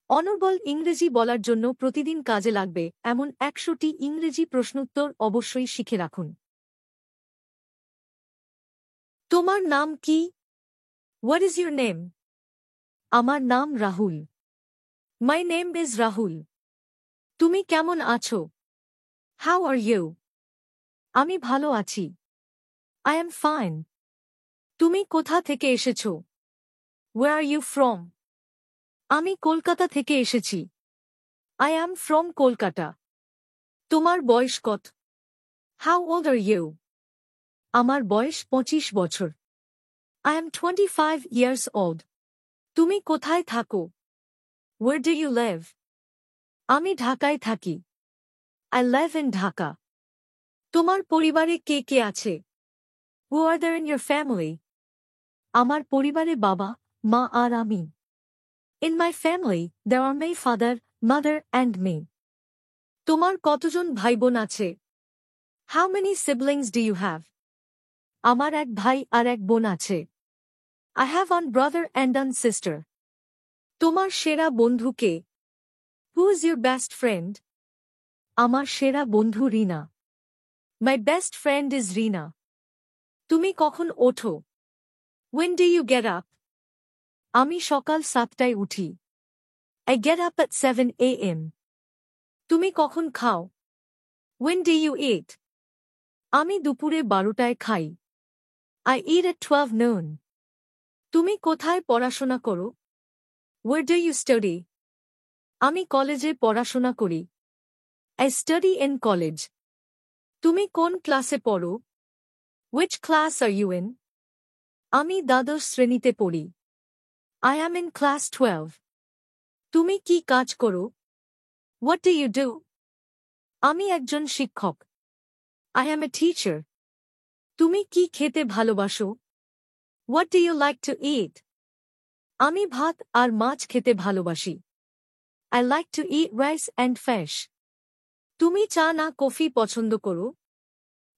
অনর্গল ইংরেজি বলার জন্য প্রতিদিন কাজে লাগবে এমন ১০০টি ইংরেজি প্রশ্নোত্তর অবশ্যই শিখে রাখুন। তোমার নাম কি? What is your name? আমার নাম Rahul. My name is Rahul. তুমি কেমন আছো? How are you? আমি ভালো আছি। I am fine. তুমি কোথা থেকে এসেছো? Where are you from? আমি কলকাতা থেকে এসেছি। I am from Kolkata. তোমার বয়স কত? How old are you? আমার বয়স ২৫ বছর। I am 25 years old. তুমি কোথায় থাকো? Where do you live? আমি ঢাকায় থাকি। I live in Dhaka. তোমার পরিবারে কে কে আছে? Who are there in your family? আমার পরিবারে বাবা, মা আর আমি। In my family, there are my father, mother and me. তোমার কতজন ভাইবোন আছে? How many siblings do you have? আমার এক ভাই আর এক বোন আছে। I have one brother and one sister. তোমার সেরা বন্ধু কে? Who is your best friend? আমার সেরা বন্ধু রিনা। My best friend is Rina. তুমি কখন ওঠো? When do you get up? আমি সকাল ৭টায় উঠি। I get up at 7 a.m. তুমি কখন খাও? When do you eat? আমি দুপুরে ১২টায় খাই। I eat at 12 noon. তুমি কোথায় পড়াশোনা করো? Where do you study? আমি কলেজে পড়াশোনা করি। I study in college. তুমি কোন ক্লাসে পড়ো? Which class are you in? আমি দ্বাদশ শ্রেণীতে পড়ি। I am in class 12. তুমি কি কাজ করো? What do you do? আমি একজন শিক্ষক। I am a teacher. তুমি কি খেতে ভালোবাসো? What do you like to eat? আমি ভাত আর মাছ খেতে ভালোবাসি। I like to eat rice and fish. তুমি চা না কফি পছন্দ করো?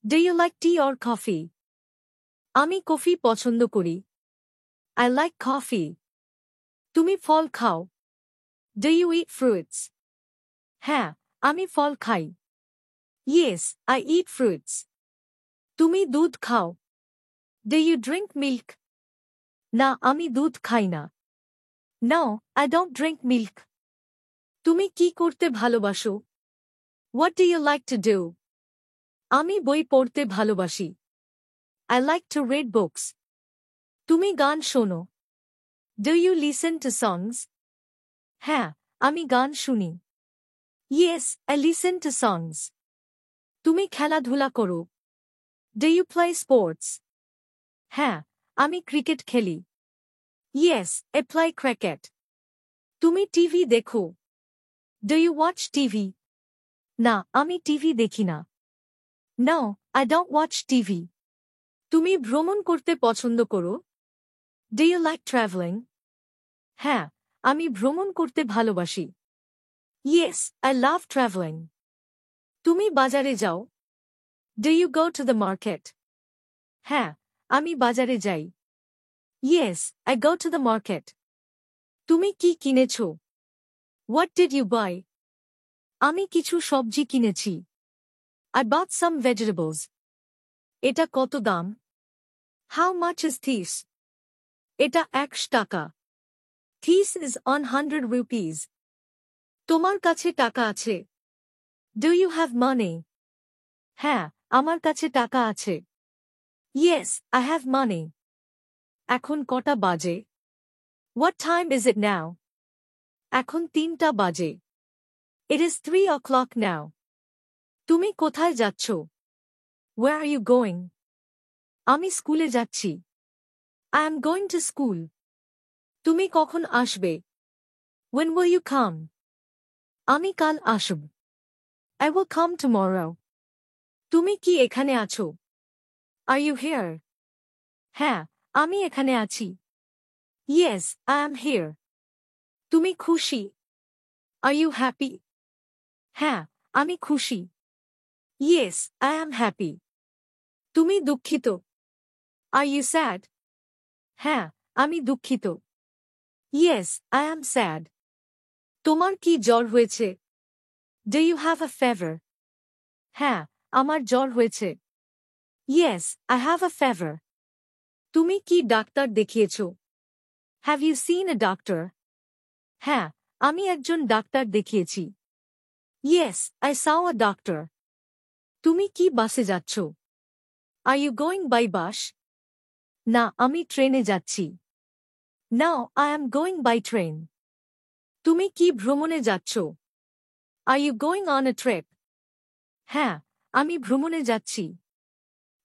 Do you like tea or coffee? আমি কফি পছন্দ করি। I like coffee. তুমি ফল খাও? Do you eat fruits? হ্যাঁ, আমি ফল খাই। Yes, I eat fruits. তুমি দুধ খাও? Do you drink milk? না, আমি দুধ খাই না। No, I don't drink milk. তুমি কি করতে ভালোবাসো? What do you like to do? আমি বই পড়তে ভালোবাসি। I like to read books. তুমি গান শোনো? Do you listen to songs? হ্যাঁ, আমি গান শুনি। Yes, I listen to songs. তুমি খেলাধুলা করো? Do you play sports? হ্যাঁ, আমি ক্রিকেট খেলি। Yes, I play cricket. তুমি টিভি দেখো? Do you watch TV? না, আমি টিভি দেখি না। No, I don't watch TV. তুমি ভ্রমণ করতে পছন্দ করো? Do you like traveling? হ্যাঁ, আমি ভ্রমণ করতে ভালোবাসি। Yes, I love traveling. তুমি বাজারে যাও? Do you go to the market? হ্যাঁ, আমি বাজারে যাই। Yes, I go to the market. তুমি কি কিনেছো? What did you buy? আমি কিছু সবজি কিনেছি। I bought some vegetables. এটা কত দাম? How much is this? এটা ১০০ টাকা। This is 100 rupees. তোমার কাছে টাকা আছে? Do you have money? হ্যাঁ, আমার কাছে টাকা আছে। Yes, I have money. এখন কটা বাজে? What time is it now? এখন ৩টা বাজে। It is 3 o'clock now. তুমি কোথায় যাচ্ছ? Where are you going? আমি স্কুলে যাচ্ছি। I am going to school. তুমি কখন আসবে? When will you come? আমি কাল আসব। I will come tomorrow. তুমি কি এখানে আছো? Are you here? হ্যাঁ, আমি এখানে আছি। Yes, I am here. তুমি খুশি? Are you happy? হ্যাঁ, আমি খুশি। Yes, I am happy. তুমি দুঃখিত? Are you sad? হ্যাঁ, আমি দুঃখিত। Yes, I am sad. তোমার কি জ্বর হয়েছে? Do you have a fever? হ্যাঁ, আমার জ্বর হয়েছে। Yes, I have a fever. তুমি কি doctor দেখিয়েছ? Have you seen a doctor? হ্যাঁ, আমি একজন ডাক্তার দেখিয়েছি। Yes, I saw a doctor. তুমি কি বাসে যাচ্ছ? Are you going by bus? না, আমি ট্রেনে যাচ্ছি। No, I am going by train. তুমি কি ভ্রমণে যাচ্ছ? Are you going on a trip? হ্যাঁ, আমি ভ্রমণে যাচ্ছি।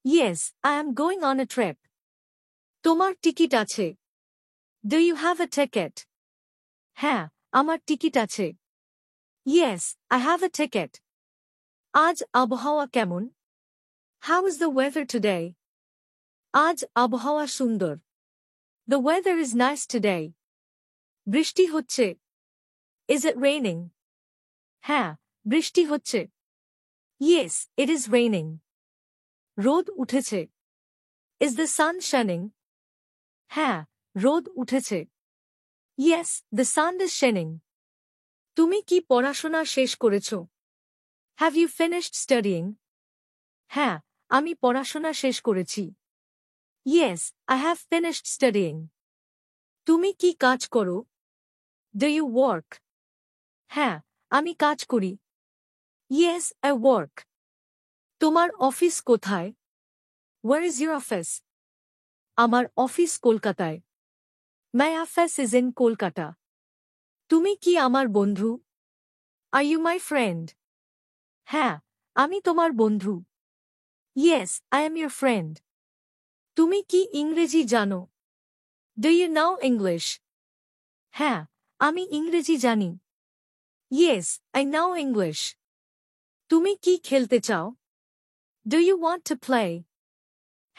Yes, I am going on a trip. তোমার টিকিট আছে? Do you have a ticket? হ্যাঁ, আমার টিকিট আছে। Yes, I have a ticket. আজ আবহাওয়া কেমন? How is the weather today? আজ আবহাওয়া সুন্দর। The weather is nice today. বৃষ্টি হচ্ছে। Is it raining? হ্যাঁ, বৃষ্টি হচ্ছে। Yes, it is raining. রোদ উঠেছে। Is the sun shining? হ্যাঁ, রোদ উঠেছে। Yes, the sun is shining. তুমি কি পড়াশোনা শেষ করেছ? Have you finished studying? হ্যাঁ, আমি পড়াশোনা শেষ করেছি। Yes, I have finished studying. তুমি কি কাজ করো? Do you work? হ্যাঁ, আমি কাজ করি। Yes, I work. তোমার অফিস কোথায়? Where is your office? আমার অফিস কলকাতায়। My office is in Kolkata. তুমি কি আমার বন্ধু? Are you my friend? হ্যাঁ, আমি তোমার বন্ধু। Yes, I am your friend. তুমি কি ইংরেজি জানো? Do you know English? হ্যাঁ, আমি ইংরেজি জানি। Yes, I know English. তুমি কি খেলতে চাও? Do you want to play?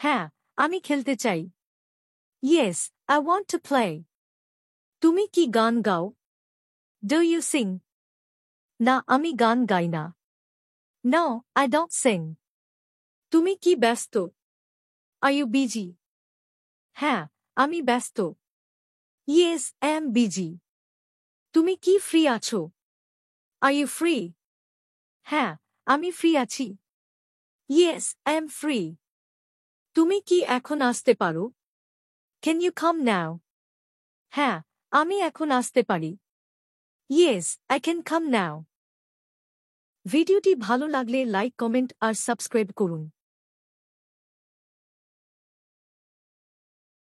হ্যাঁ, আমি খেলতে চাই। Yes, I want to play. তুমি কি গান গাও? Do you sing? না, আমি গান গাই না। No, I don't sing. তুমি কি ব্যস্ত? Are you busy? হ্যাঁ, আমি ব্যস্ত। Yes, I am busy. তুমি কি ফ্রি আছো? Are you free? হ্যাঁ, আমি ফ্রি আছি। Yes, I am free. তুমি কি এখন আসতে পারো? Can you come now? হ্যাঁ, আমি এখন আসতে পারি। Yes, I can come now. ভিডিওটি ভালো লাগলে লাইক, কমেন্ট আর সাবস্ক্রাইব করুন।